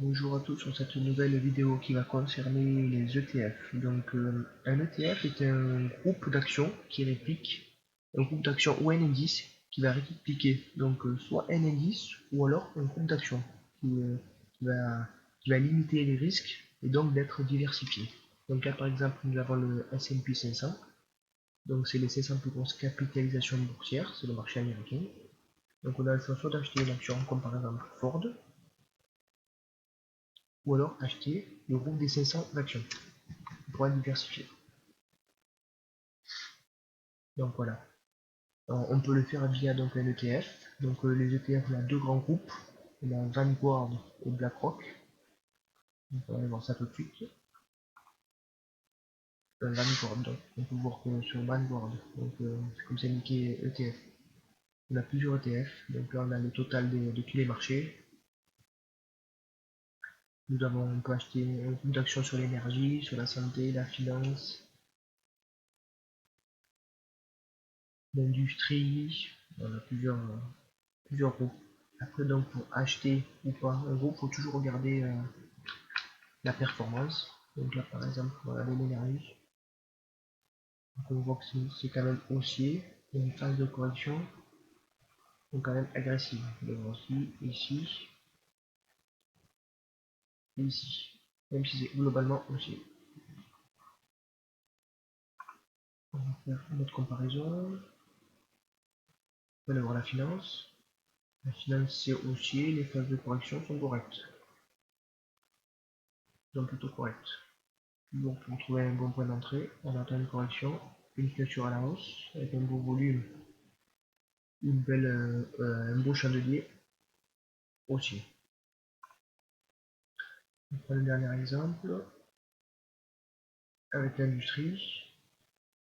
Bonjour à tous sur cette nouvelle vidéo qui va concerner les ETF. Donc un ETF est un groupe d'actions qui réplique, un groupe d'actions ou un indice qui va répliquer donc soit un indice ou alors un groupe d'actions qui va, qui va limiter les risques et donc d'être diversifié. Donc là par exemple nous avons le S&P 500, donc c'est les 500 plus grosses capitalisations boursières, c'est le marché américain. Donc on a le choix soit d'acheter une action comme par exemple Ford, ou alors acheter le groupe des 500 actions pour être diversifié. Donc voilà, on peut le faire via donc un ETF. Donc les ETF, on a deux grands groupes, on a Vanguard et BlackRock. Donc, on va voir ça tout de suite. Vanguard, donc, on peut voir que sur Vanguard, donc comme c'est indiqué ETF, on a plusieurs ETF. Donc là on a le total de tous les marchés. On peut acheter un groupe d'actions sur l'énergie, sur la santé, la finance, l'industrie. On a plusieurs groupes. Après, donc, pour acheter ou pas un groupe, il faut toujours regarder la performance. Donc là, par exemple, on va regarder l'énergie. On voit que c'est quand même haussier. Il y a une phase de correction donc quand même agressive. Donc ici et ici. Même si c'est globalement haussier. On va faire une autre comparaison. On va aller voir la finance. La finance, c'est haussier. Les phases de correction sont correctes. Donc plutôt correctes. Donc pour trouver un bon point d'entrée, on attend une correction, une clôture à la hausse avec un beau volume, un beau chandelier aussi. On prend le dernier exemple avec l'industrie.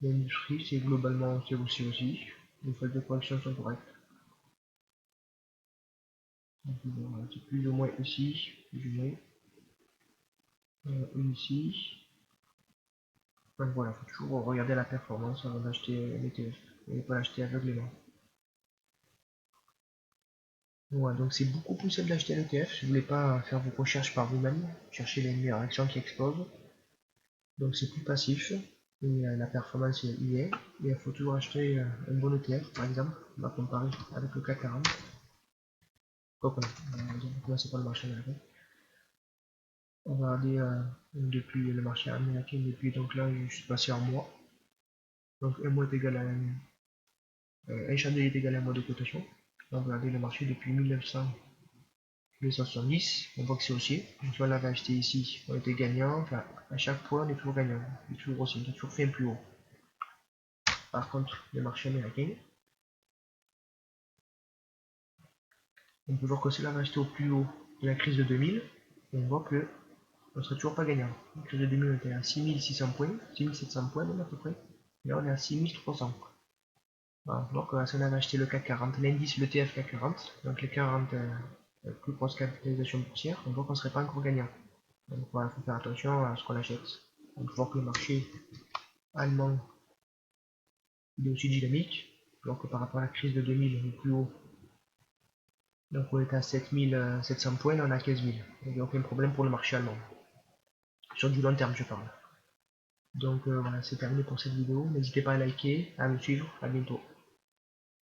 L'industrie, c'est globalement c'est aussi. Les phases de correction sont correctes. C'est plus ou moins ici, plus ou moins ici. Donc voilà, il faut toujours regarder la performance avant d'acheter l'ETF et pas l'acheter aveuglément. Ouais, donc c'est beaucoup plus simple d'acheter un ETF si vous voulez pas faire vos recherches par vous-même, chercher les meilleures actions qui explosent. Donc c'est plus passif, et la performance y est, et il faut toujours acheter un bon ETF, par exemple, on va comparer avec le CAC 40. Donc voilà, on va commencer par le marché américain. On va regarder depuis le marché américain, depuis donc là je suis passé en mois. Donc un mois est égal à un chandelier est égal à un mois de cotation. On va regarder le marché depuis 1970, on voit que c'est haussier. Donc là on l'avait acheté ici, on était gagnant, enfin à chaque fois on est toujours gagnant, on est toujours haussier, on a toujours fait un plus haut. Par contre, le marché américain, on peut voir que si on l'avait acheté au plus haut de la crise de 2000, on voit que on ne serait toujours pas gagnant. La crise de 2000 on était à 6600 points, 6700 points même à peu près. Et là on est à 6300. Voilà. Donc si on avait acheté le CAC 40, l'indice, le TF CAC 40, donc les 40 plus grosses capitalisations boursières, on voit qu'on ne serait pas encore gagnant. Donc voilà, il faut faire attention à ce qu'on achète. On peut voir que le marché allemand il est aussi dynamique. Donc par rapport à la crise de 2000, on est plus haut. Donc on est à 7700 points, là on a 15 000. Il n'y a aucun problème pour le marché allemand. Sur du long terme je parle. Donc voilà, c'est terminé pour cette vidéo. N'hésitez pas à liker, à me suivre. À bientôt.